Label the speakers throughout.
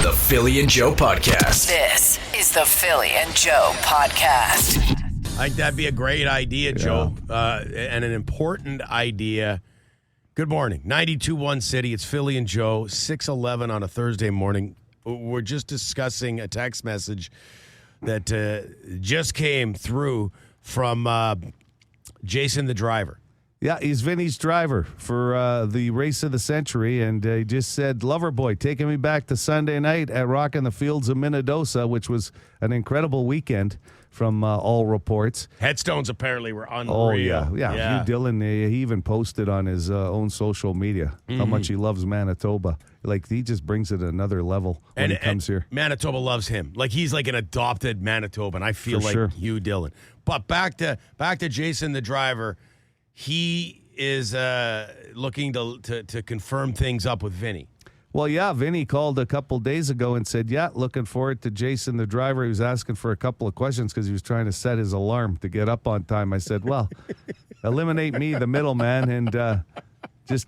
Speaker 1: The Philly and Joe Podcast.
Speaker 2: This is the Philly and Joe Podcast.
Speaker 3: I think that'd be a great idea, Joe, and an important idea. Good morning. 92.1 City. It's Philly and Joe, 6:11 on a Thursday morning. We're just discussing a text message that just came through from Jason the driver.
Speaker 4: Yeah, he's Vinny's driver for the race of the century, and he just said, "Lover boy, taking me back to Sunday night at Rockin' the Fields of Minnedosa, which was an incredible weekend from all reports."
Speaker 3: Headstones apparently were unreal.
Speaker 4: Oh, yeah. Hugh Dillon, he even posted on his own social media how much he loves Manitoba. Like, he just brings it another level when he comes here.
Speaker 3: Manitoba loves him. Like, he's like an adopted Manitoban. I feel like
Speaker 4: sure.
Speaker 3: Hugh Dillon. But back to Jason the driver. He is looking to confirm things up with Vinny.
Speaker 4: Well, yeah, Vinny called a couple days ago and said, yeah, looking forward to Jason the driver. He was asking for a couple of questions because he was trying to set his alarm to get up on time. I said, well, eliminate me, the middleman, and just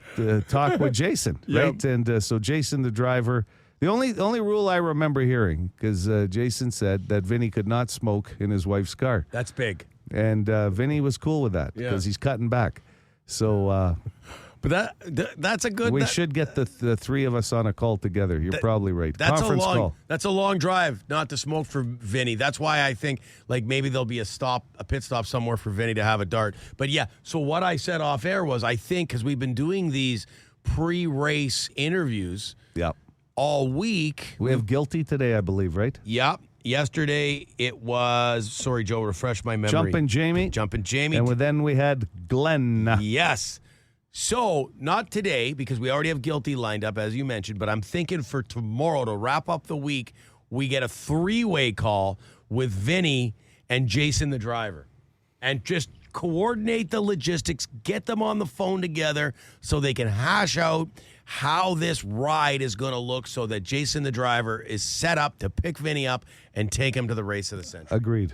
Speaker 4: talk with Jason, right? And so Jason the driver, the only rule I remember hearing, because Jason said that Vinny could not smoke in his wife's car.
Speaker 3: That's big.
Speaker 4: And Vinny was cool with that because he's cutting back. So,
Speaker 3: but that's a good.
Speaker 4: We should get the three of us on a call together. You're probably right. Conference call.
Speaker 3: That's a long drive not to smoke for Vinny. That's why I think like maybe there'll be a pit stop somewhere for Vinny to have a dart. But yeah, so what I said off air was I think because we've been doing these pre-race interviews all week.
Speaker 4: We have Guilty today, I believe, right?
Speaker 3: Yep. Yesterday, it was, sorry, Joe, refresh my memory.
Speaker 4: Jumpin' Jamie.
Speaker 3: And
Speaker 4: then we had Glenn.
Speaker 3: Yes. So, not today, because we already have Guilty lined up, as you mentioned, but I'm thinking for tomorrow to wrap up the week, we get a three-way call with Vinny and Jason the driver. And just coordinate the logistics, get them on the phone together so they can hash out how this ride is going to look so that Jason the driver is set up to pick Vinny up and take him to the race of the century.
Speaker 4: Agreed.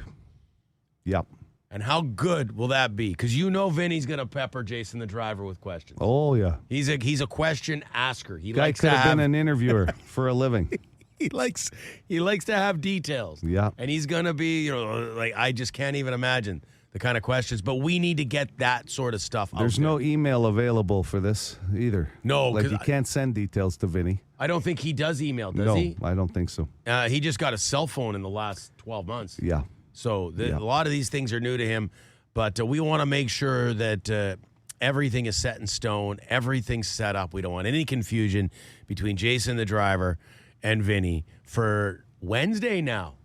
Speaker 4: Yep.
Speaker 3: And how good will that be? Because you know Vinny's going to pepper Jason the driver with questions.
Speaker 4: Oh, yeah.
Speaker 3: He's a question asker.
Speaker 4: Guy could have been an interviewer for a living.
Speaker 3: He likes to have details.
Speaker 4: Yeah.
Speaker 3: And he's going to be, like, I just can't even imagine the kind of questions, but we need to get that sort of stuff out.
Speaker 4: There's no email available for this either.
Speaker 3: No.
Speaker 4: Like, you can't send details to Vinny.
Speaker 3: I don't think he does email, does he?
Speaker 4: No, I don't think so.
Speaker 3: He just got a cell phone in the last 12 months.
Speaker 4: Yeah.
Speaker 3: So a lot of these things are new to him, but we want to make sure that everything is set in stone, everything's set up. We don't want any confusion between Jason the driver and Vinny for Wednesday now.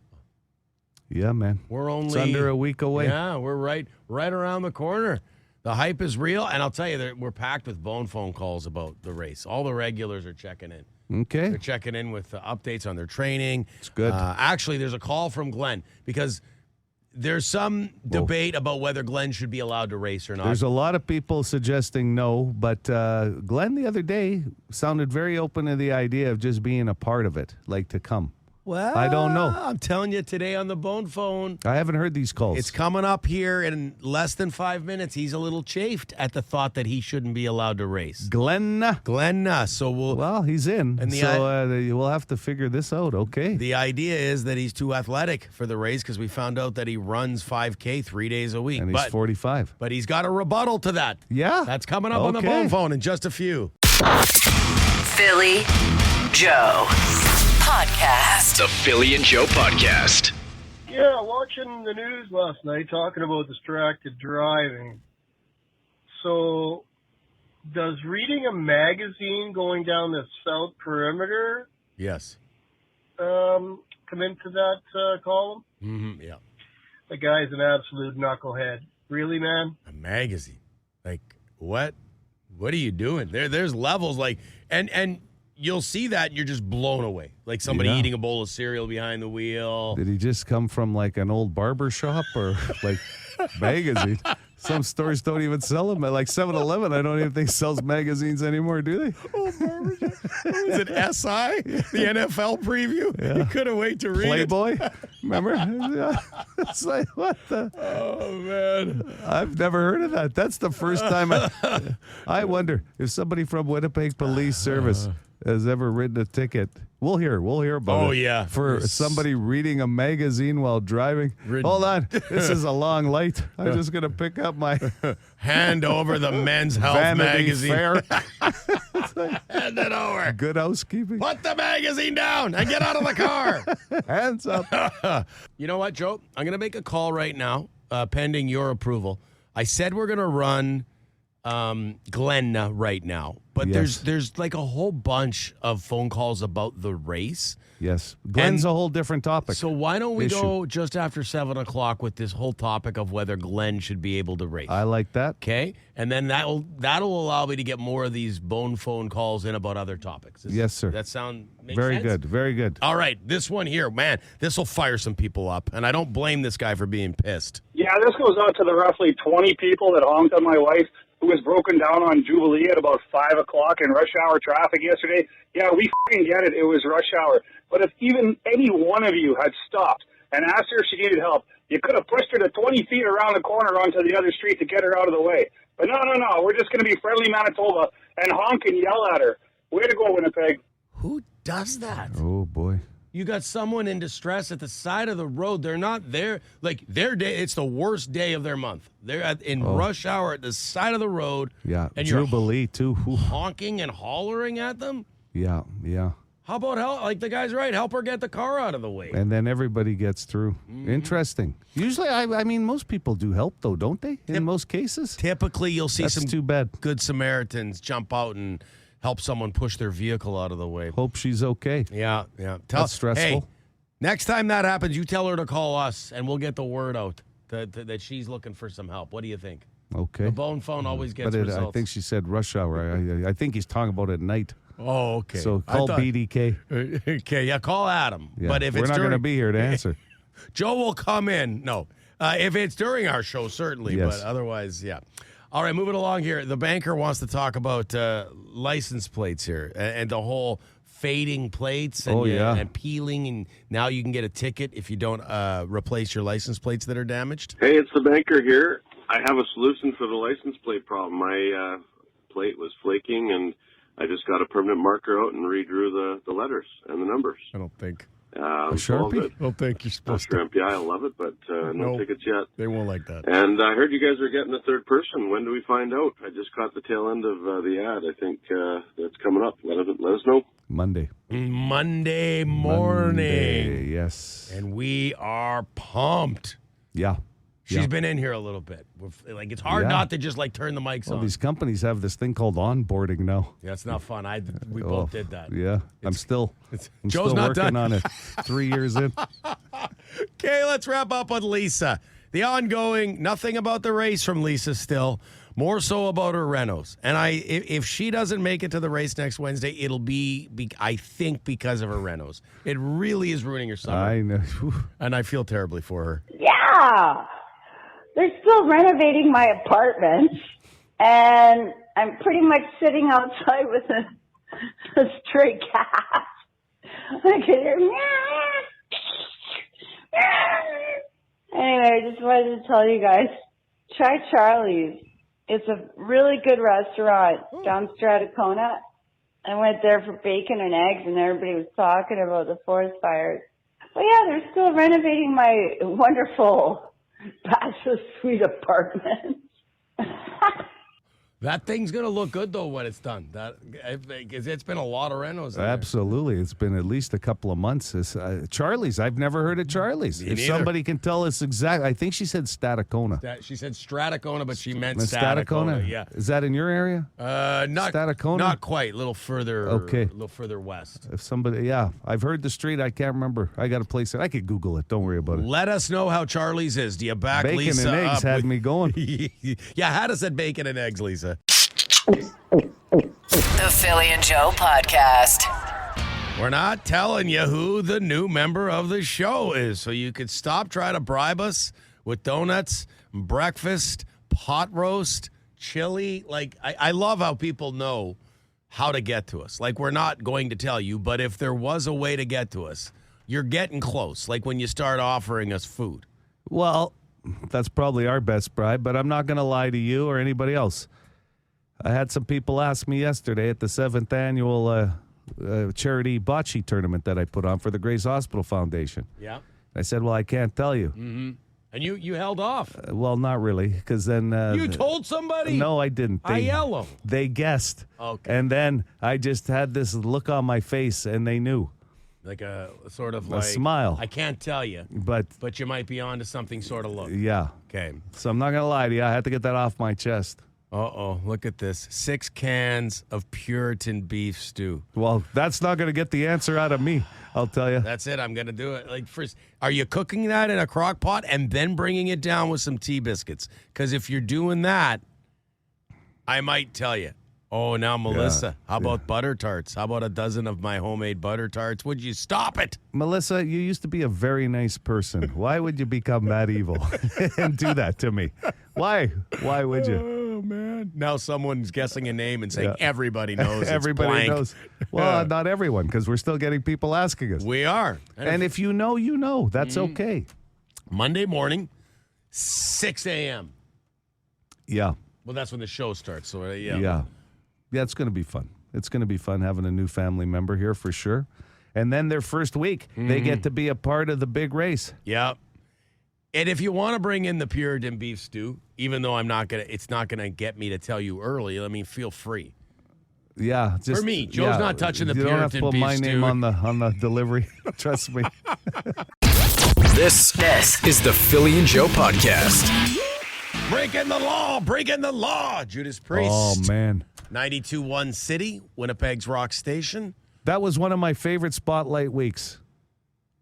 Speaker 4: Yeah, man. It's under a week away.
Speaker 3: Yeah, we're right around the corner. The hype is real, and I'll tell you, we're packed with phone calls about the race. All the regulars are checking in.
Speaker 4: Okay.
Speaker 3: They're checking in with updates on their training.
Speaker 4: It's good.
Speaker 3: Actually, there's a call from Glenn because there's some debate about whether Glenn should be allowed to race or not.
Speaker 4: There's a lot of people suggesting no, but Glenn the other day sounded very open to the idea of just being a part of it, like to come.
Speaker 3: Well,
Speaker 4: I don't know.
Speaker 3: I'm telling you today on the phone.
Speaker 4: I haven't heard these calls.
Speaker 3: It's coming up here in less than 5 minutes. He's a little chafed at the thought that he shouldn't be allowed to race.
Speaker 4: Glenn.
Speaker 3: So
Speaker 4: he's in. And we'll have to figure this out, okay?
Speaker 3: The idea is that he's too athletic for the race because we found out that he runs 5K 3 days a week.
Speaker 4: And he's 45.
Speaker 3: But he's got a rebuttal to that.
Speaker 4: Yeah.
Speaker 3: That's coming up on the phone in just a few.
Speaker 2: Philly Joe Podcast.
Speaker 1: The Philly and Joe Podcast.
Speaker 5: Yeah, watching the news last night talking about distracted driving. So, does reading a magazine going down the south perimeter
Speaker 3: Yes.
Speaker 5: come into that column?
Speaker 3: Mm-hmm, yeah.
Speaker 5: The guy's an absolute knucklehead. Really, man?
Speaker 3: A magazine. Like, what? What are you doing? There's levels like and you'll see that and you're just blown away. Like somebody eating a bowl of cereal behind the wheel.
Speaker 4: Did he just come from like an old barber shop or like magazine? Some stores don't even sell them. Like 7-Eleven, I don't even think sells magazines anymore, do they?
Speaker 3: Oh, barbershop. Was it SI? The NFL preview?
Speaker 4: Yeah.
Speaker 3: You couldn't wait to read
Speaker 4: Playboy? Remember? Yeah. It's like, what the?
Speaker 3: Oh, man.
Speaker 4: I've never heard of that. That's the first time I wonder if somebody from Winnipeg Police Service has ever written a ticket. We'll hear about it.
Speaker 3: Oh, yeah.
Speaker 4: For somebody reading a magazine while driving. Hold on. This is a long light. I'm just going to pick up my
Speaker 3: Hand over the Men's Health
Speaker 4: Vanity
Speaker 3: magazine.
Speaker 4: Fair.
Speaker 3: Hand it over.
Speaker 4: Good housekeeping.
Speaker 3: Put the magazine down and get out of the car.
Speaker 4: Hands up.
Speaker 3: You know what, Joe? I'm going to make a call right now, pending your approval. I said we're going to run Glen right now, but
Speaker 4: Yes.
Speaker 3: there's like a whole bunch of phone calls about the race.
Speaker 4: Yes. Glenn's a whole different topic.
Speaker 3: So why don't we
Speaker 4: Issue.
Speaker 3: go just after 7 o'clock with this whole topic of whether Glen should be able to race?
Speaker 4: I like that.
Speaker 3: Okay, and then that'll allow me to get more of these bone phone calls in about other topics.
Speaker 4: Yes, sir.
Speaker 3: That sound make
Speaker 4: Very
Speaker 3: sense?
Speaker 4: good. Very good.
Speaker 3: All right, this one here, man, this will fire some people up, and I don't blame this guy for being pissed.
Speaker 6: Yeah, this goes out to the roughly 20 people that honked on my wife, who was broken down on Jubilee at about 5 o'clock in rush hour traffic yesterday. Yeah, we fucking get it. It was rush hour. But if even any one of you had stopped and asked her if she needed help, you could have pushed her to 20 feet around the corner onto the other street to get her out of the way. But no. We're just going to be friendly Manitoba and honk and yell at her. Way to go, Winnipeg.
Speaker 3: Who does that?
Speaker 4: Oh, boy.
Speaker 3: You got someone in distress at the side of the road. They're not there. Like, their day, it's the worst day of their month. They're in rush hour at the side of the road.
Speaker 4: Yeah.
Speaker 3: And
Speaker 4: Jubilee, too.
Speaker 3: you're
Speaker 4: Oof.
Speaker 3: honking and hollering at them?
Speaker 4: Yeah.
Speaker 3: How about help? Like the guy's right. Help her get the car out of the way.
Speaker 4: And then everybody gets through. Interesting. Usually, I mean, most people do help, though, don't they? In most cases.
Speaker 3: Typically, you'll see
Speaker 4: That's
Speaker 3: some
Speaker 4: too bad.
Speaker 3: good Samaritans jump out and help someone push their vehicle out of the way.
Speaker 4: Hope she's okay.
Speaker 3: Yeah.
Speaker 4: That's stressful.
Speaker 3: Hey, next time that happens, you tell her to call us, and we'll get the word out that she's looking for some help. What do you think?
Speaker 4: Okay.
Speaker 3: The bone phone always gets
Speaker 4: But
Speaker 3: results.
Speaker 4: I think she said rush hour. I think he's talking about at night.
Speaker 3: Oh, okay.
Speaker 4: So call BDK.
Speaker 3: Okay, yeah, call Adam.
Speaker 4: Yeah.
Speaker 3: But if
Speaker 4: We're
Speaker 3: it's
Speaker 4: not going to
Speaker 3: during,
Speaker 4: be here to answer.
Speaker 3: Joe will come in. No, if it's during our show, certainly.
Speaker 4: Yes.
Speaker 3: But otherwise, yeah. All right, moving along here. The banker wants to talk about license plates here and the whole fading plates and, and peeling, and now you can get a ticket if you don't replace your license plates that are damaged.
Speaker 7: Hey, it's the banker here. I have a solution for the license plate problem. My plate was flaking, and I just got a permanent marker out and redrew the letters and the numbers.
Speaker 3: I don't think.
Speaker 4: A
Speaker 7: It's all
Speaker 4: Sharpie?
Speaker 7: good.
Speaker 3: I don't think you're supposed to.
Speaker 7: After MPI, I love it, but no tickets yet.
Speaker 3: They won't like that.
Speaker 7: And I heard you guys are getting a third person. When do we find out? I just caught the tail end of the ad. I think that's coming up. Let us know.
Speaker 4: Monday
Speaker 3: Monday morning.
Speaker 4: Monday, yes.
Speaker 3: And we are pumped.
Speaker 4: Yeah.
Speaker 3: She's been in here a little bit. Like, it's hard
Speaker 4: Yeah.
Speaker 3: not to just like turn the mics
Speaker 4: Well,
Speaker 3: on.
Speaker 4: these companies have this thing called onboarding now.
Speaker 3: Yeah, it's not fun. We
Speaker 4: Oh,
Speaker 3: both did that.
Speaker 4: Yeah. I'm still
Speaker 3: Joe's not
Speaker 4: working
Speaker 3: done.
Speaker 4: on it 3 years in.
Speaker 3: Okay, let's wrap up on Lisa. The ongoing, nothing about the race from Lisa still. More so about her renos. And if she doesn't make it to the race next Wednesday, it'll be I think, because of her renos. It really is ruining her summer.
Speaker 4: I know. Whew.
Speaker 3: And I feel terribly for her.
Speaker 8: Yeah. They're still renovating my apartment, and I'm pretty much sitting outside with a stray cat. I can hear Anyway, I just wanted to tell you guys, try Charlie's. It's a really good restaurant down Stratacona. I went there for bacon and eggs, and everybody was talking about the forest fires. But yeah, they're still renovating my wonderful bachelor suite apartment.
Speaker 3: That thing's going to look good, though, when it's done. It's been a lot of renos. in there.
Speaker 4: Absolutely. It's been at least a couple of months. Charlie's. I've never heard of Charlie's.
Speaker 3: Me
Speaker 4: If
Speaker 3: neither.
Speaker 4: somebody can tell us exactly. I think she said Stadacona.
Speaker 3: She said Stratacona, but she meant
Speaker 4: Stadacona?
Speaker 3: Stadacona. Yeah.
Speaker 4: Is that in your area?
Speaker 3: Not
Speaker 4: Stadacona?
Speaker 3: Not quite. A little further.
Speaker 4: Okay.
Speaker 3: A little further west.
Speaker 4: If somebody, yeah. I've heard the street. I can't remember. I got a place. I could Google it. Don't worry about it.
Speaker 3: Let us know how Charlie's is. Do you back
Speaker 4: Bacon
Speaker 3: Lisa
Speaker 4: and eggs
Speaker 3: up
Speaker 4: had
Speaker 3: with-
Speaker 4: me going.
Speaker 3: Yeah, had us at bacon and eggs, Lisa.
Speaker 2: The Philly and Joe Podcast.
Speaker 3: We're not telling you who the new member of the show is, so you could stop trying to bribe us with donuts, breakfast, pot roast, chili. Like, I love how people know how to get to us. Like, we're not going to tell you, but if there was a way to get to us, you're getting close. Like when you start offering us food.
Speaker 4: Well, that's probably our best bribe, but I'm not going to lie to you or anybody else. I had some people ask me yesterday at the 7th annual charity bocce tournament that I put on for the Grace Hospital Foundation.
Speaker 3: Yeah.
Speaker 4: I said, well, I can't tell you.
Speaker 3: Mm-hmm. And you held off.
Speaker 4: Well, not really, because then...
Speaker 3: you told somebody?
Speaker 4: No, I didn't.
Speaker 3: Aiello.
Speaker 4: They guessed.
Speaker 3: Okay.
Speaker 4: And then I just had this look on my face, and they knew.
Speaker 3: Like a sort of
Speaker 4: A smile.
Speaker 3: I can't tell you,
Speaker 4: But
Speaker 3: you might be onto something sort of look.
Speaker 4: yeah.
Speaker 3: Okay.
Speaker 4: So I'm not going to lie to you. I had to get that off my chest.
Speaker 3: Uh-oh, look at this. 6 cans of Puritan beef stew.
Speaker 4: Well, that's not going to get the answer out of me, I'll tell you.
Speaker 3: That's it. I'm going to do it. Like, first, are you cooking that in a crock pot and then bringing it down with some tea biscuits? Because if you're doing that, I might tell you. Oh, now, Melissa, how about butter tarts? How about a dozen of my homemade butter tarts? Would you stop it?
Speaker 4: Melissa, you used to be a very nice person. Why would you become that evil and do that to me? Why? Why would you?
Speaker 3: Oh, man. Now someone's guessing a name and saying everybody knows.
Speaker 4: Everybody knows. Well, not everyone, because we're still getting people asking us.
Speaker 3: We are.
Speaker 4: And if you know, you know. That's okay.
Speaker 3: Monday morning, 6 a.m.
Speaker 4: Yeah.
Speaker 3: Well, that's when the show starts. So,
Speaker 4: Yeah, it's going to be fun. It's going to be fun having a new family member here for sure. And then their first week, they get to be a part of the big race.
Speaker 3: Yeah. And if you want to bring in the Puritan beef stew, even though it's not gonna get me to tell you early. I mean, feel free.
Speaker 4: Yeah,
Speaker 3: for me, Joe's not touching the
Speaker 4: you
Speaker 3: Puritan
Speaker 4: don't have to put
Speaker 3: beef
Speaker 4: my
Speaker 3: stew.
Speaker 4: name on the delivery. Trust me.
Speaker 1: This is the Philly and Joe podcast.
Speaker 3: Breaking the law. Judas Priest.
Speaker 4: Oh man,
Speaker 3: 92.1 City, Winnipeg's rock station.
Speaker 4: that was one of my favorite spotlight weeks.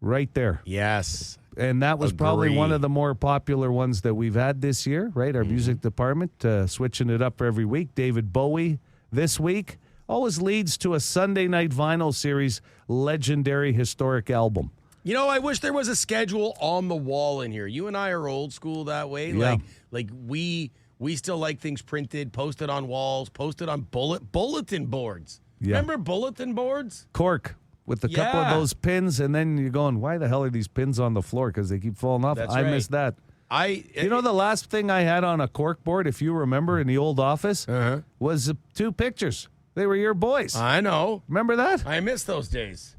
Speaker 4: Right there.
Speaker 3: Yes.
Speaker 4: And that was probably
Speaker 3: Agree.
Speaker 4: one of the more popular ones that we've had this year, right? Our music department, switching it up every week. David Bowie this week always leads to a Sunday Night Vinyl Series legendary historic album.
Speaker 3: You know, I wish there was a schedule on the wall in here. You and I are old school that way.
Speaker 4: Yeah.
Speaker 3: Like we still like things printed, posted on walls, posted on bulletin boards.
Speaker 4: Yeah.
Speaker 3: Remember bulletin boards?
Speaker 4: Cork with a couple of
Speaker 3: Yeah.
Speaker 4: those pins, and then you're going, why the hell are these pins on the floor? Because they keep falling off.
Speaker 3: That's
Speaker 4: I
Speaker 3: right.
Speaker 4: missed that.
Speaker 3: You
Speaker 4: know, the last thing I had on a cork board, if you remember, in the old office, was 2 pictures. They were your boys.
Speaker 3: I know.
Speaker 4: Remember that?
Speaker 3: I miss those days.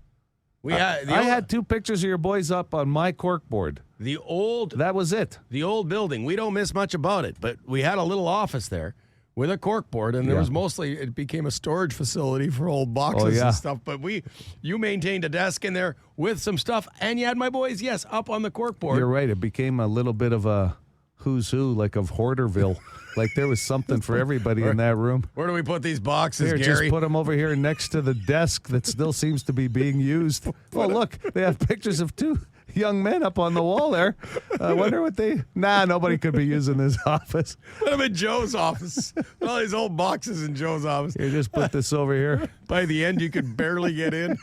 Speaker 3: I
Speaker 4: had 2 pictures of your boys up on my cork board. That was it.
Speaker 3: The old building. We don't miss much about it, but we had a little office there with a cork board, and there was it became a storage facility for old boxes and stuff. But you maintained a desk in there with some stuff, and you had my boys, up on the cork board.
Speaker 4: You're right. It became a little bit of a who's who, like of Hoarderville. Like there was something for everybody in that room.
Speaker 3: Where do we put these boxes,
Speaker 4: Here,
Speaker 3: Gary?
Speaker 4: just put them over here next to the desk that still seems to be being used. Oh, look, they have pictures of 2 young men up on the wall there. I wonder what nobody could be using this office.
Speaker 3: Put them in Joe's office. All these old boxes in Joe's office.
Speaker 4: Here, just put this over here.
Speaker 3: By the end, you could barely get in.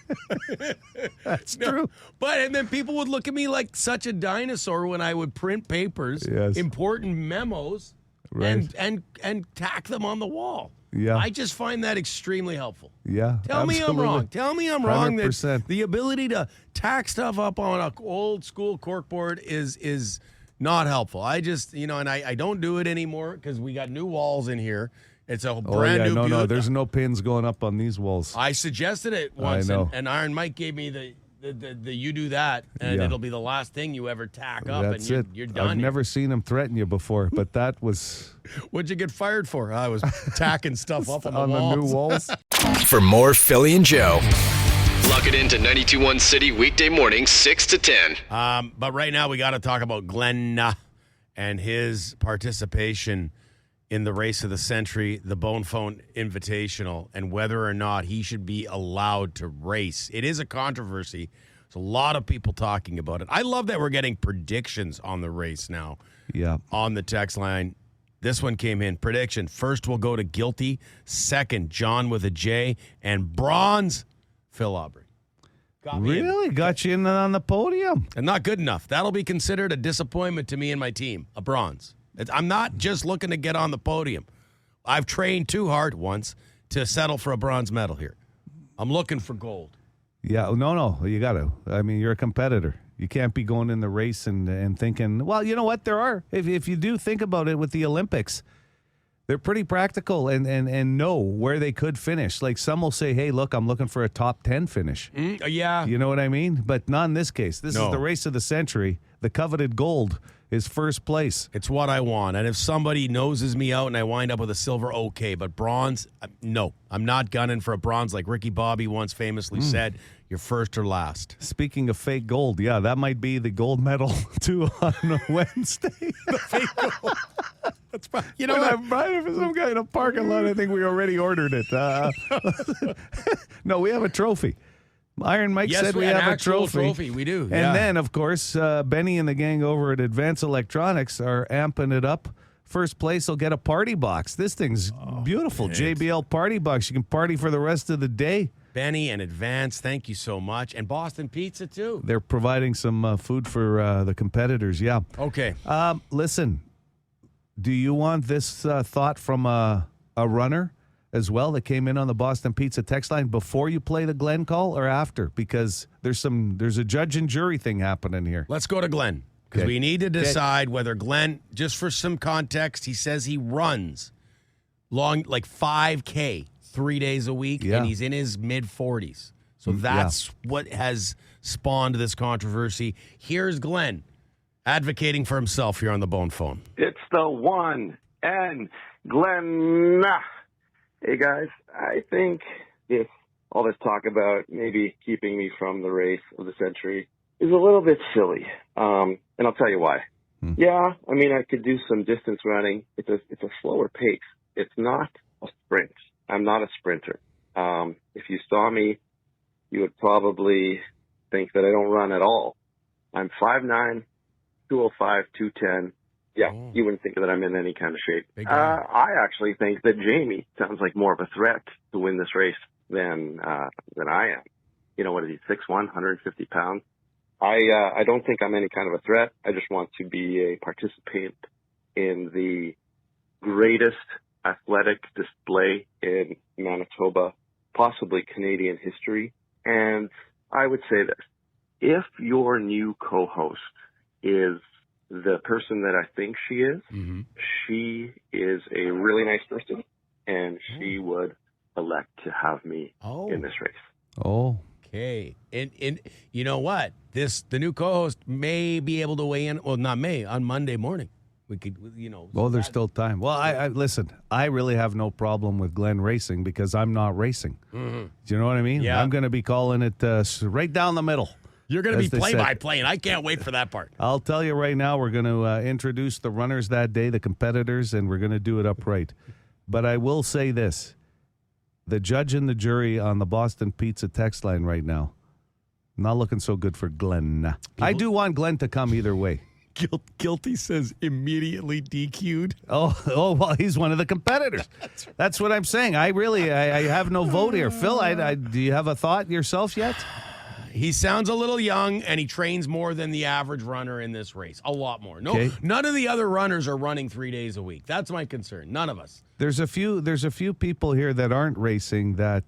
Speaker 4: That's true.
Speaker 3: And then people would look at me like such a dinosaur when I would print papers,
Speaker 4: Yes.
Speaker 3: important memos,
Speaker 4: Right.
Speaker 3: and tack them on the wall.
Speaker 4: Yeah.
Speaker 3: I just find that extremely helpful.
Speaker 4: Yeah.
Speaker 3: Tell me I'm wrong. Tell me I'm wrong.
Speaker 4: 100%.
Speaker 3: That the ability to tack stuff up on an old school cork board is not helpful. I just, and I don't do it anymore because we got new walls in here. It's a brand new.
Speaker 4: No, there's no pins going up on these walls.
Speaker 3: I suggested it once,
Speaker 4: I know.
Speaker 3: and Iron Mike gave me the you do that, and it'll be the last thing you ever tack up,
Speaker 4: That's
Speaker 3: and you're done.
Speaker 4: I've never seen him threaten you before, but that was
Speaker 3: What'd you get fired for? I was tacking stuff up on the
Speaker 4: on
Speaker 3: walls.
Speaker 4: the new walls.
Speaker 1: For more Philly and Joe, lock it into 92.1 City weekday mornings 6 to 10.
Speaker 3: But right now we got to talk about Glen and his participation in the race of the century, the Bone Phone Invitational, and whether or not he should be allowed to race. It is a controversy. There's a lot of people talking about it. I love that we're getting predictions on the race now.
Speaker 4: Yeah.
Speaker 3: On the text line. This one came in. Prediction. First, we'll go to Guilty. Second, John with a J. And bronze, Phil Aubrey. Got me in.
Speaker 4: Really? Got you in on the podium.
Speaker 3: And not good enough. That'll be considered a disappointment to me and my team. A bronze. I'm not just looking to get on the podium. I've trained too hard once to settle for a bronze medal here. I'm looking for gold.
Speaker 4: Yeah, no, you got to. I mean, you're a competitor. You can't be going in the race and thinking, well, you know what? There are. If you do think about it with the Olympics, They're pretty practical and know where they could finish. Like some will say, hey, look, I'm looking for a top 10 finish.
Speaker 3: Yeah.
Speaker 4: You know what I mean? But not in this case. This
Speaker 3: No.
Speaker 4: is the race of the century. The coveted gold is first place.
Speaker 3: It's what I want. And if somebody noses me out and I wind up with a silver, okay. But bronze, no. I'm not gunning for a bronze like Ricky Bobby once famously said. You're first or last.
Speaker 4: Speaking of fake gold, yeah, that might be the gold medal too on Wednesday.
Speaker 3: The fake gold. That's probably, you know
Speaker 4: When
Speaker 3: what?
Speaker 4: I'm buying it for some guy in a parking lot, I think we already ordered it. No, we have a trophy. Iron Mike
Speaker 3: Yes,
Speaker 4: said we
Speaker 3: an
Speaker 4: have a
Speaker 3: actual
Speaker 4: trophy.
Speaker 3: We do.
Speaker 4: And
Speaker 3: yeah.
Speaker 4: then, of course, Benny and the gang over at Advanced Electronics are amping it up. First place will get a party box. This thing's beautiful. JBL party box. You can party for the rest of the day.
Speaker 3: Benny and Advance, thank you so much. And Boston Pizza, too.
Speaker 4: They're providing some food for the competitors. Yeah.
Speaker 3: Okay.
Speaker 4: Listen, do you want this thought from a runner as well that came in on the Boston Pizza text line before you play the Glen call or after? Because there's a judge and jury thing happening here.
Speaker 3: Let's go to Glenn. Because
Speaker 4: Okay.
Speaker 3: we need to decide whether Glenn, just for some context, he says he runs long, like 5K 3 days a week,
Speaker 4: Yeah.
Speaker 3: and he's in his mid-40s. So that's what has spawned this controversy. Here's Glenn advocating for himself here on the Bone Phone.
Speaker 9: It's the one and Glen. Hey guys, I think all this talk about maybe keeping me from the race of the century is a little bit silly. And I'll tell you why. Yeah, I mean, I could do some distance running. It's a slower pace. It's not a sprint. I'm not a sprinter. If you saw me, you would probably think that I don't run at all. I'm 5'9", 205, 210. Yeah, you wouldn't think that I'm in any kind of shape. I actually think that Jamie sounds like more of a threat to win this race than I am. You know, what is he, 6'1", 150 pounds? I don't think I'm any kind of a threat. I just want to be a participant in the greatest athletic display in Manitoba, possibly Canadian history. And I would say this: if your new co-host is the person that I think she is, she is a really nice person, and she would elect to have me in this race.
Speaker 4: Oh.
Speaker 3: Okay. And you know what? The new co-host may be able to weigh in, well, not may, on Monday morning. We could,
Speaker 4: Well, there's still time. Well, I listen, I really have no problem with Glenn racing because I'm not racing. Do you know what I mean?
Speaker 3: Yeah.
Speaker 4: I'm going to be calling it right down the middle.
Speaker 3: You're going to
Speaker 4: as
Speaker 3: be
Speaker 4: they said.
Speaker 3: play-by-play, and I can't wait for that part.
Speaker 4: I'll tell you right now, we're going to introduce the runners that day, the competitors, and we're going to do it upright. But I will say this. The judge and the jury on the Boston Pizza text line right now, not looking so good for Glenn. I do want Glenn to come either way.
Speaker 3: Guilty says immediately DQ'd.
Speaker 4: Oh, well, he's one of the competitors. That's what I'm saying. I have no vote here. Phil, do you have a thought yourself yet?
Speaker 3: He sounds a little young, and he trains more than the average runner in this race. A lot more. No,
Speaker 4: Okay.
Speaker 3: None of the other runners are running 3 days a week. That's my concern. None of us.
Speaker 4: There's a few people here that aren't racing that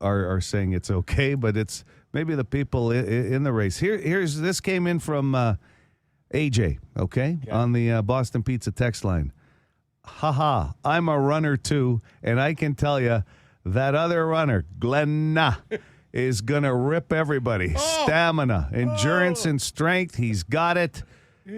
Speaker 4: are saying it's okay, but it's maybe the people in the race. This came in from AJ, okay, on the Boston Pizza text line. Haha, I'm a runner too, and I can tell you that other runner, Glenna, is going to rip everybody. Stamina, endurance, and strength. He's got it.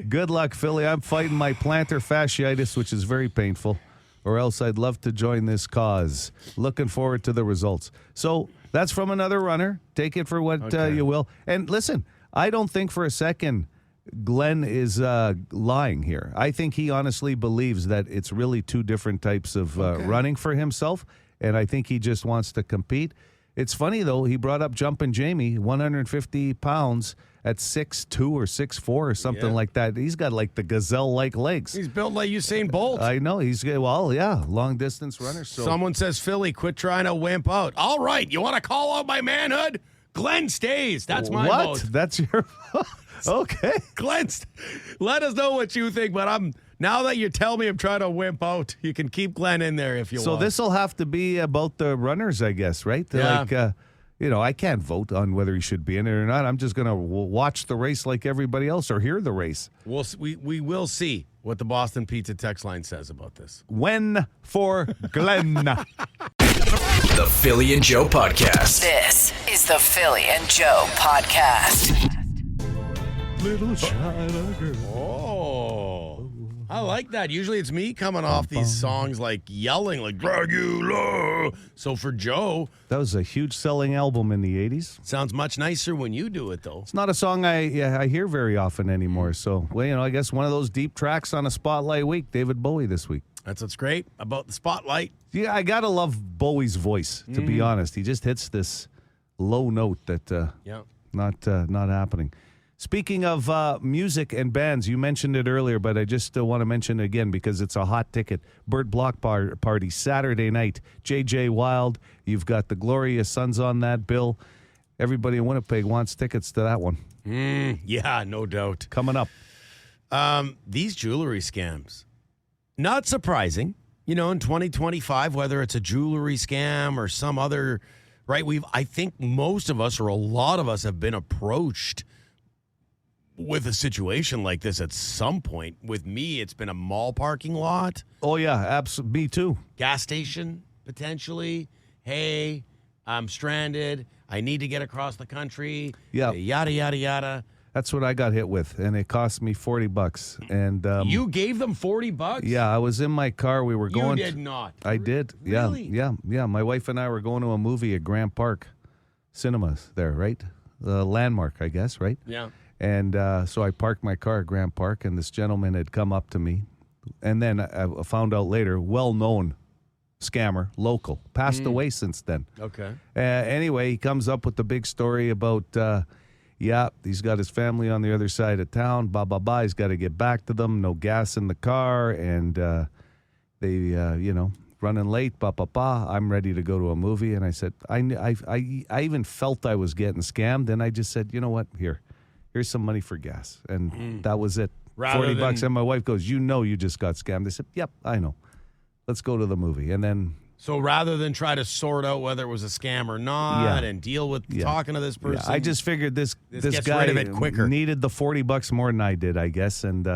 Speaker 4: Good luck, Philly. I'm fighting my plantar fasciitis, which is very painful, or else I'd love to join this cause. Looking forward to the results. So that's from another runner. Take it for what you will. And listen, I don't think for a second Glenn is lying here. I think he honestly believes that it's really two different types of running for himself, and I think he just wants to compete. It's funny, though, he brought up Jumpin' Jamie, 150 pounds at 6'2" or 6'4" or something like that. He's got like the gazelle-like legs.
Speaker 3: He's built like Usain Bolt.
Speaker 4: I know. Long-distance runner. So.
Speaker 3: Someone says, Philly, quit trying to wimp out. All right, you want to call out my manhood? Glenn stays. That's my vote.
Speaker 4: That's your Okay.
Speaker 3: Glenn, let us know what you think, but now that you tell me I'm trying to wimp out, you can keep Glenn in there if you want.
Speaker 4: So this will have to be about the runners, I guess, right?
Speaker 3: Yeah.
Speaker 4: Like, I can't vote on whether he should be in it or not. I'm just going to watch the race like everybody else or hear the race.
Speaker 3: We will see what the Boston Pizza text line says about this.
Speaker 4: When for Glen.
Speaker 1: The Philly and Joe Podcast.
Speaker 2: This is the Philly and Joe Podcast.
Speaker 4: Little China girl.
Speaker 3: Oh, I like that. Usually it's me coming off these songs like yelling, like Dragula. So for Joe,
Speaker 4: That was a huge selling album in the 80s.
Speaker 3: sounds much nicer when you do it, though.
Speaker 4: It's not a song I hear very often anymore. So, I guess one of those deep tracks on a Spotlight week. David Bowie this week.
Speaker 3: That's what's great about the Spotlight.
Speaker 4: Yeah, I got to love Bowie's voice, to be honest. He just hits this low note that not happening. Speaking of music and bands, you mentioned it earlier, but I just want to mention it again because it's a hot ticket. Bird Block Party, Saturday night. J.J. Wild, you've got the Glorious Sons on that bill. Everybody in Winnipeg wants tickets to that one.
Speaker 3: Yeah, no doubt.
Speaker 4: Coming up.
Speaker 3: These jewelry scams, not surprising. In 2025, whether it's a jewelry scam or some other, right? I think most of us or a lot of us have been approached with a situation like this at some point. With me, it's been a mall parking lot.
Speaker 4: Oh, yeah, absolutely. Me too.
Speaker 3: Gas station, potentially. Hey, I'm stranded. I need to get across the country.
Speaker 4: Yeah.
Speaker 3: Yada, yada, yada.
Speaker 4: That's what I got hit with, and it cost me $40. And
Speaker 3: you gave them $40?
Speaker 4: Yeah, I was in my car. We were going.
Speaker 3: You did not.
Speaker 4: I did.
Speaker 3: Really?
Speaker 4: Yeah. My wife and I were going to a movie at Grant Park Cinemas there, right? The landmark, I guess, right?
Speaker 3: Yeah.
Speaker 4: And so I parked my car at Grant Park, and this gentleman had come up to me. And then I found out later, well-known scammer, local, passed away since then.
Speaker 3: Okay.
Speaker 4: Anyway, he comes up with the big story about, he's got his family on the other side of town, blah, blah, blah. He's got to get back to them, no gas in the car, and they, running late, blah, blah, blah. I'm ready to go to a movie. And I said, I even felt I was getting scammed, and I just said, you know what, here's some money for gas. And that was it.
Speaker 3: Rather
Speaker 4: $40.
Speaker 3: than-
Speaker 4: And my wife goes, you just got scammed. I said, yep, I know. Let's go to the movie. And then
Speaker 3: So rather than try to sort out whether it was a scam or not and deal with talking to this person,
Speaker 4: I just figured this
Speaker 3: gets
Speaker 4: guy
Speaker 3: rid of it quicker.
Speaker 4: needed the $40 more than I did, I guess. And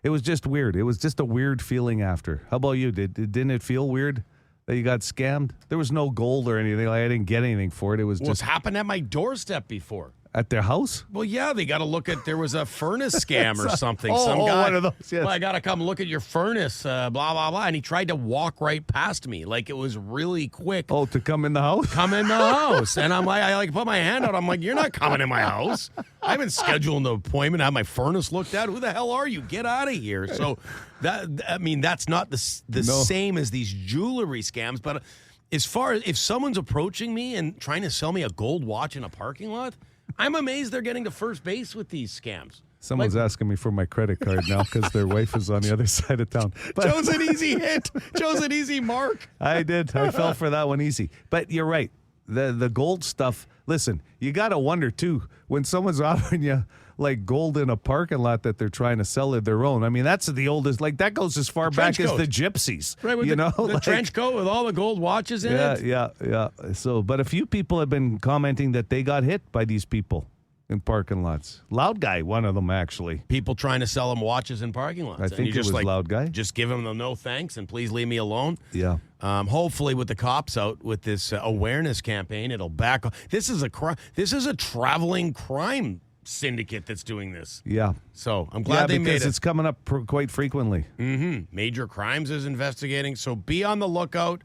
Speaker 4: it was just weird. It was just a weird feeling after. How about you? Didn't it feel weird that you got scammed? There was no gold or anything. I didn't get anything for it. It was
Speaker 3: Well, it's
Speaker 4: just
Speaker 3: happened at my doorstep before.
Speaker 4: at their house.
Speaker 3: Well, yeah, they got to look at, there was a furnace scam or something. Some
Speaker 4: oh,
Speaker 3: guy,
Speaker 4: one of those, yes.
Speaker 3: Well, I got to come look at your furnace, blah, blah, blah. And he tried to walk right past me. Like it was really quick.
Speaker 4: Oh, to come in the house?
Speaker 3: Come in the house. And I'm like, I put my hand out. I'm like, you're not coming in my house. I haven't scheduled an appointment, have my furnace looked at. Who the hell are you? Get out of here. So that's not the same as these jewelry scams. But as far as if someone's approaching me and trying to sell me a gold watch in a parking lot, I'm amazed they're getting to first base with these scams.
Speaker 4: Someone's asking me for my credit card now because their wife is on the other side of town. But
Speaker 3: Joe's an easy hit. Joe's an easy mark.
Speaker 4: I did. I fell for that one easy. But you're right. The gold stuff, listen, you got to wonder, too, when someone's offering you, like, gold in a parking lot that they're trying to sell it their own. I mean, that's the oldest, like, that goes as far back as the gypsies.
Speaker 3: Right, with the trench coat with all the gold watches in it.
Speaker 4: Yeah. So, but a few people have been commenting that they got hit by these people in parking lots. Loud Guy, one of them, actually.
Speaker 3: People trying to sell them watches in parking lots.
Speaker 4: I think it was Loud Guy.
Speaker 3: Just give them the no thanks and please leave me alone.
Speaker 4: Yeah.
Speaker 3: Hopefully, with the cops out with this awareness campaign, it'll back off. This is a traveling crime syndicate that's doing this.
Speaker 4: Yeah.
Speaker 3: So I'm glad they made
Speaker 4: because
Speaker 3: it.
Speaker 4: it's coming up quite frequently.
Speaker 3: Mm-hmm. Major Crimes is investigating. So be on the lookout.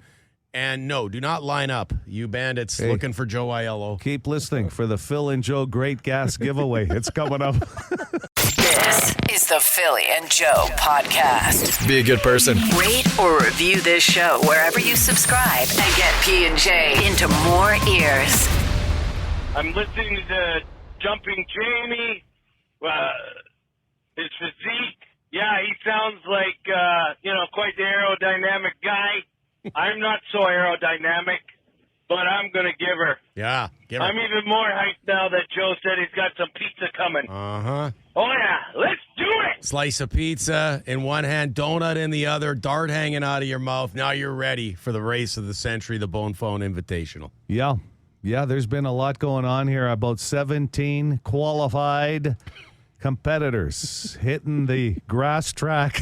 Speaker 3: And no, do not line up, you bandits looking for Joe Aiello.
Speaker 4: Keep listening for the Phil and Joe Great Gas Giveaway. It's coming up.
Speaker 2: This is the Philly and Joe Podcast.
Speaker 1: Be a good person.
Speaker 2: Rate or review this show wherever you subscribe and get P&J into more ears.
Speaker 5: I'm listening to Jumping Jamie. His physique. Yeah, he sounds like, quite the aerodynamic guy. I'm not so aerodynamic, but I'm going to give her.
Speaker 3: Yeah, give her.
Speaker 5: I'm even more hyped now that Joe said he's got some pizza coming.
Speaker 3: Uh-huh.
Speaker 5: Oh, yeah. Let's do it.
Speaker 3: Slice of pizza in one hand, donut in the other, dart hanging out of your mouth. Now you're ready for the race of the century, the Bone Phone Invitational.
Speaker 4: Yeah. Yeah, there's been a lot going on here. About 17 qualified competitors hitting the grass track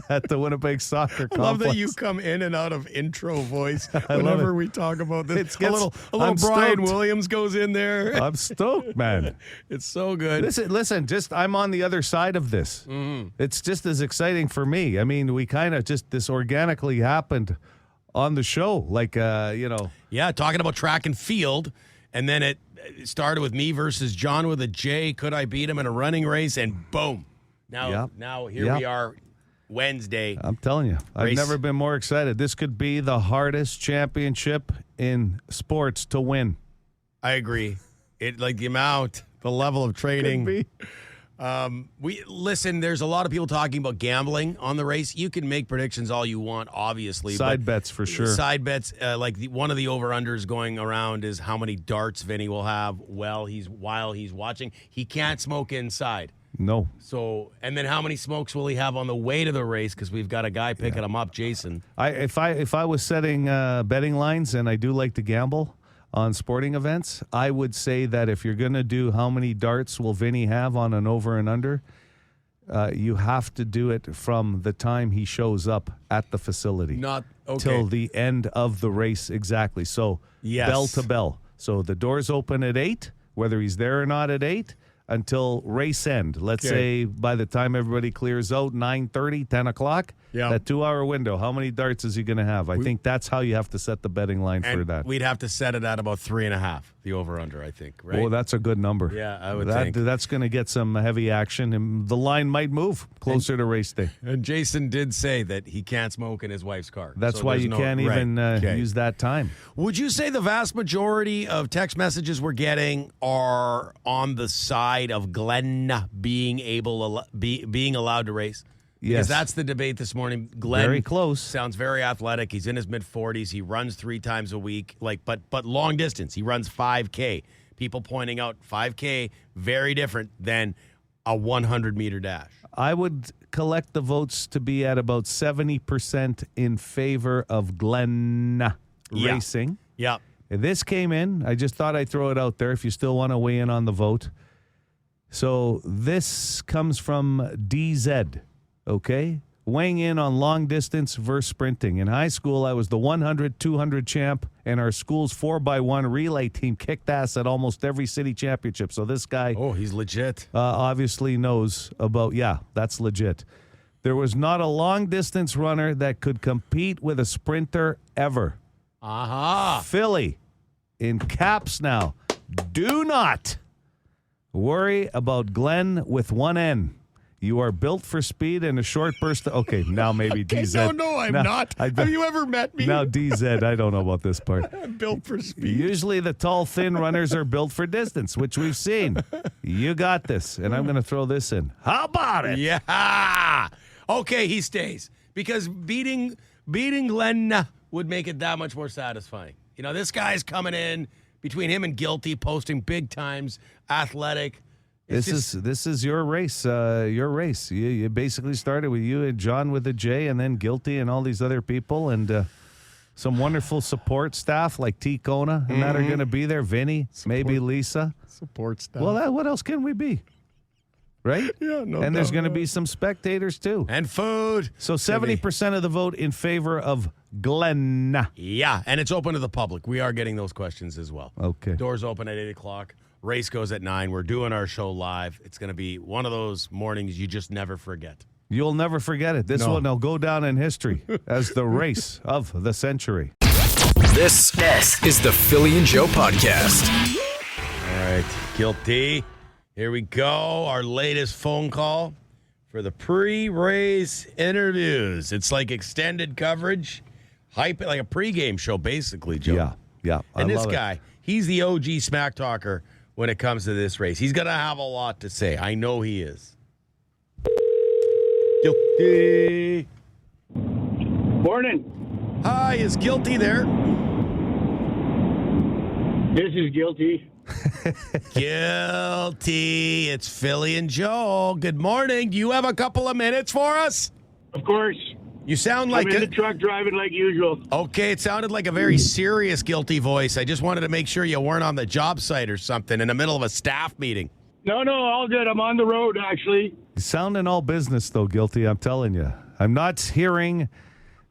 Speaker 4: at the Winnipeg Soccer Complex.
Speaker 3: I love that you come in and out of intro voice
Speaker 4: love
Speaker 3: whenever
Speaker 4: it.
Speaker 3: we talk about this. A little
Speaker 4: I'm
Speaker 3: Brian
Speaker 4: stoked.
Speaker 3: Williams goes in there.
Speaker 4: I'm stoked, man.
Speaker 3: It's so good.
Speaker 4: Listen, just I'm on the other side of this. It's just as exciting for me. I mean, we kind of this organically happened on the show. Like,
Speaker 3: Yeah, talking about track and field, and then it started with me versus John with a J. Could I beat him in a running race? And boom. Now here we are, Wednesday.
Speaker 4: I'm telling you, I've
Speaker 3: Race.
Speaker 4: never been more excited. This could be the hardest championship in sports to win.
Speaker 3: I agree. It like the amount, the level of training.
Speaker 4: Could be.
Speaker 3: There's a lot of people talking about gambling on the race. You can make predictions all you want, obviously.
Speaker 4: Side
Speaker 3: but
Speaker 4: bets for sure.
Speaker 3: Side bets, one of the over-unders going around is how many darts Vinny will have while he's watching. He can't smoke inside.
Speaker 4: No.
Speaker 3: So, and then how many smokes will he have on the way to the race? Because we've got a guy picking him up, Jason.
Speaker 4: If I was setting betting lines, and I do like to gamble on sporting events, I would say that if you're going to do how many darts will Vinny have on an over and under, you have to do it from the time he shows up at the facility.
Speaker 3: Not okay.
Speaker 4: Till the end of the race, exactly. So
Speaker 3: Yes.
Speaker 4: bell to bell. So the doors open at 8, whether he's there or not at 8, until race end. Let's say by the time everybody clears out, 9:30, 10 o'clock,
Speaker 3: Yeah.
Speaker 4: that 2-hour window, how many darts is he going to have? I think that's how you have to set the betting line for
Speaker 3: And
Speaker 4: that.
Speaker 3: we'd have to set it at about 3.5, the over-under, I think, right?
Speaker 4: Oh, that's a good number.
Speaker 3: Yeah, I would think.
Speaker 4: That's going to get some heavy action, and the line might move closer to race day.
Speaker 3: And Jason did say that he can't smoke in his wife's car.
Speaker 4: That's
Speaker 3: So
Speaker 4: why
Speaker 3: there's
Speaker 4: you
Speaker 3: no-
Speaker 4: can't
Speaker 3: right.
Speaker 4: even
Speaker 3: Okay.
Speaker 4: use that time.
Speaker 3: Would you say the vast majority of text messages we're getting are on the side of Glen being allowed to race? Because
Speaker 4: Yes.
Speaker 3: that's the debate this morning. Glen
Speaker 4: Very close.
Speaker 3: sounds very athletic. He's in his mid-40s. He runs 3 times a week, but long distance. He runs 5K. People pointing out 5K, very different than a 100-meter dash.
Speaker 4: I would collect the votes to be at about 70% in favor of Glen racing.
Speaker 3: Yeah.
Speaker 4: This came in. I just thought I'd throw it out there if you still want to weigh in on the vote. So this comes from DZ, okay? Weighing in on long distance versus sprinting. In high school, I was the 100, 200 champ, and our school's 4x1 relay team kicked ass at almost every city championship. So this guy
Speaker 3: Oh, he's legit.
Speaker 4: obviously knows about, that's legit. There was not a long distance runner that could compete with a sprinter ever.
Speaker 3: Aha.
Speaker 4: Philly, in caps now, do not worry about Glen with one N. You are built for speed and a short burst. Okay, now maybe DZ.
Speaker 3: No, I'm
Speaker 4: Now,
Speaker 3: not. Have you ever met me?
Speaker 4: Now DZ, I don't know about this part.
Speaker 3: I'm built for speed.
Speaker 4: Usually the tall, thin runners are built for distance, which we've seen. You got this, and I'm going to throw this in. How about it?
Speaker 3: Yeah. Okay, he stays because beating Glen would make it that much more satisfying. You know, this guy's coming in between him and Guilty, posting big times, athletic.
Speaker 4: This is your race. Your race. You basically started with you and John with a J, and then Guilty and all these other people, and some wonderful support staff like T. Kona and that are going to be there. Vinny, maybe Lisa.
Speaker 3: Support staff.
Speaker 4: Well, what else can we be? Right?
Speaker 3: Yeah, no
Speaker 4: And there's
Speaker 3: doubt.
Speaker 4: going to be some spectators too.
Speaker 3: And food.
Speaker 4: So 70% of the vote in favor of Glen.
Speaker 3: Yeah, and it's open to the public. We are getting those questions as well.
Speaker 4: Okay.
Speaker 3: Doors open at 8 o'clock. Race goes at 9. We're doing our show live. It's going to be one of those mornings you just never forget.
Speaker 4: You'll never forget it. This one will go down in history as the race of the century.
Speaker 1: This is the Philly and Joe podcast.
Speaker 3: All right, Guilty. Here we go. Our latest phone call for the pre-race interviews. It's like extended coverage, hype, like a pregame show, basically, Joe.
Speaker 4: Yeah.
Speaker 3: And
Speaker 4: I
Speaker 3: this
Speaker 4: love it.
Speaker 3: guy, he's the OG smack talker when it comes to this race. He's going to have a lot to say. I know he is. Guilty.
Speaker 5: Morning.
Speaker 3: Hi, is Guilty there?
Speaker 5: This is Guilty.
Speaker 3: Guilty. It's Philly and Joe. Good morning. Do you have a couple of minutes for us?
Speaker 5: Of course.
Speaker 3: You sound
Speaker 10: I'm
Speaker 3: like
Speaker 10: in the truck driving like usual.
Speaker 3: Okay, it sounded like a very serious guilty voice. I just wanted to make sure you weren't on the job site or something in the middle of a staff meeting.
Speaker 10: No, all good. I'm on the road, actually.
Speaker 4: You sound all business, though, Guilty, I'm telling you. I'm not hearing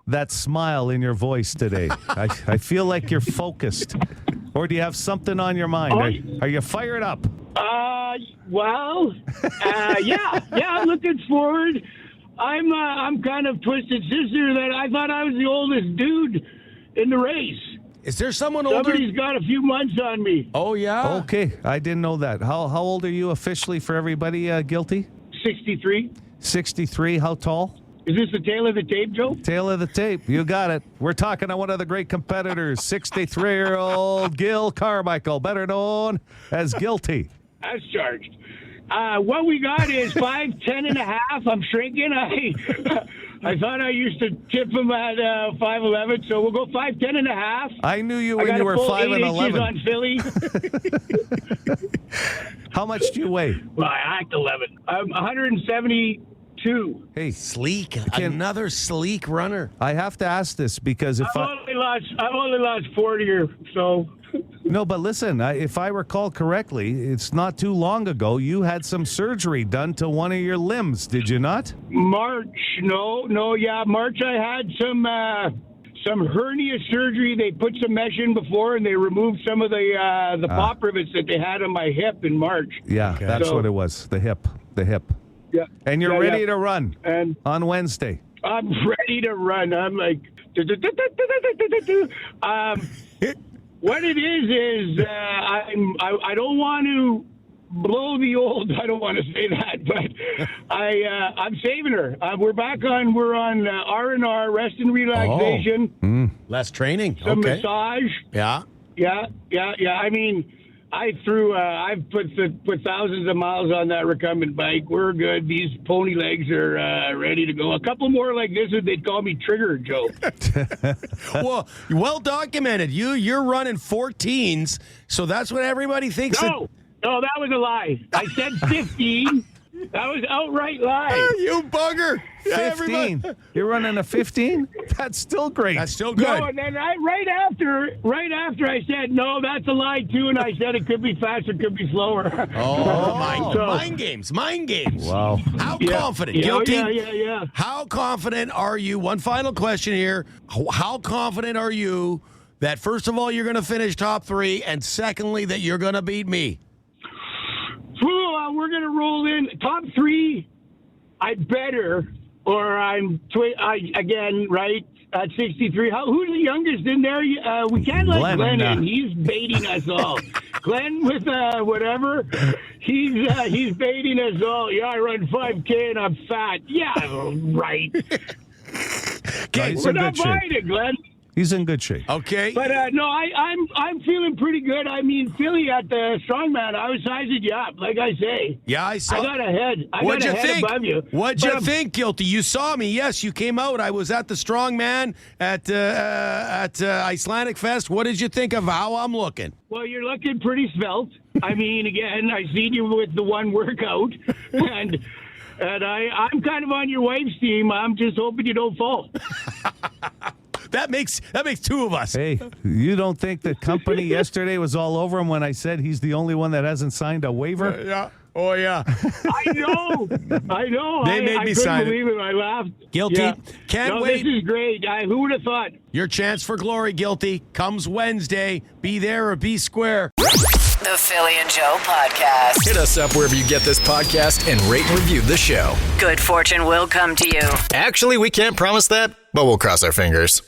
Speaker 4: that smile in your voice today. I feel like you're focused. Or do you have something on your mind? Are you fired up?
Speaker 10: Yeah, I'm looking forward. I'm kind of twisted sister that I thought I was the oldest dude in the race.
Speaker 3: Is there someone older?
Speaker 10: Somebody's got a few months on me.
Speaker 3: Oh, yeah?
Speaker 4: Okay, I didn't know that. How old are you officially for everybody, Guilty?
Speaker 10: 63.
Speaker 4: 63, how tall?
Speaker 10: Is this the tail of the tape, Joe?
Speaker 4: Tail of the tape. You got it. We're talking to one of the great competitors, 63-year-old Gil Carmichael, better known as Guilty.
Speaker 10: As charged. What we got is 5'10" and a half. I'm shrinking. I thought I used to tip him at 5'11", so we'll go 5'10" and a half.
Speaker 4: I knew you when you were 5 and 11.
Speaker 10: on Philly.
Speaker 4: How much do you weigh?
Speaker 10: Well, I act 11. I'm 172.
Speaker 4: Hey,
Speaker 3: sleek. Another sleek runner.
Speaker 4: I have to ask this because if
Speaker 10: I've only lost 40 or so.
Speaker 4: No, but listen, if I recall correctly, it's not too long ago you had some surgery done to one of your limbs, did you not?
Speaker 10: March, March I had some hernia surgery. They put some mesh in before, and they removed some of the pop rivets that they had on my hip in March.
Speaker 4: Yeah, that's what it was, the hip.
Speaker 10: Yeah.
Speaker 4: And you're ready to run on Wednesday.
Speaker 10: I'm ready to run. I'm like, what it is I don't want to blow the old. I don't want to say that, but I'm saving her. We're on R&R, rest and relaxation.
Speaker 3: Less training.
Speaker 10: Some
Speaker 3: Okay.
Speaker 10: massage.
Speaker 3: Yeah.
Speaker 10: I mean, I've put thousands of miles on that recumbent bike. We're good. These pony legs are ready to go. A couple more like this, they'd call me Trigger Joe.
Speaker 3: well documented. You're running 14s, so that's what everybody thinks.
Speaker 10: No, that was a lie. I said 15. That was outright lie.
Speaker 3: You bugger.
Speaker 4: 15. You're running a 15? That's still great.
Speaker 3: That's still good.
Speaker 10: No, and then right after I said, no, that's a lie too, and I said it could be faster, it could be slower.
Speaker 3: Mind games.
Speaker 4: Wow.
Speaker 3: How confident? Guilty?
Speaker 10: Yeah.
Speaker 3: How confident are you? One final question here. How confident are you that, first of all, you're going to finish top 3, and secondly, that you're going to beat me?
Speaker 10: We're going to roll in. Top 3, I better, or I'm, again, right, at 63. Who's the youngest in there? We can't let Glenn in. He's baiting us all. Glenn with whatever, he's baiting us all. Yeah, I run 5K and I'm fat. Yeah, right.
Speaker 3: Okay,
Speaker 10: we're not buying it, Glenn.
Speaker 4: He's in good shape.
Speaker 3: Okay.
Speaker 10: But no, I'm feeling pretty good. I mean, Philly at the strongman, I was sizing you up, like I say.
Speaker 3: Yeah, I saw.
Speaker 10: I got ahead.
Speaker 3: What'd you think?
Speaker 10: Above you.
Speaker 3: What'd you think, Guilty? You saw me. Yes, you came out. I was at the strongman at Icelandic Fest. What did you think of how I'm looking?
Speaker 10: Well, you're looking pretty svelte. I mean, again, I seen you with the one workout, and I'm kind of on your wife's team. I'm just hoping you don't fall.
Speaker 3: That makes 2 of us.
Speaker 4: Hey, you don't think the company yesterday was all over him when I said he's the only one that hasn't signed a waiver?
Speaker 3: Yeah. Oh, yeah.
Speaker 10: I know.
Speaker 3: They made me sign it.
Speaker 10: I couldn't believe it. I laughed.
Speaker 3: Guilty.
Speaker 10: Yeah.
Speaker 3: Can't wait.
Speaker 10: This is great. Who would have thought?
Speaker 3: Your chance for glory, Guilty, comes Wednesday. Be there or be square.
Speaker 2: The Philly and Joe Podcast.
Speaker 1: Hit us up wherever you get this podcast and rate and review the show.
Speaker 2: Good fortune will come to you.
Speaker 1: Actually, we can't promise that, but we'll cross our fingers.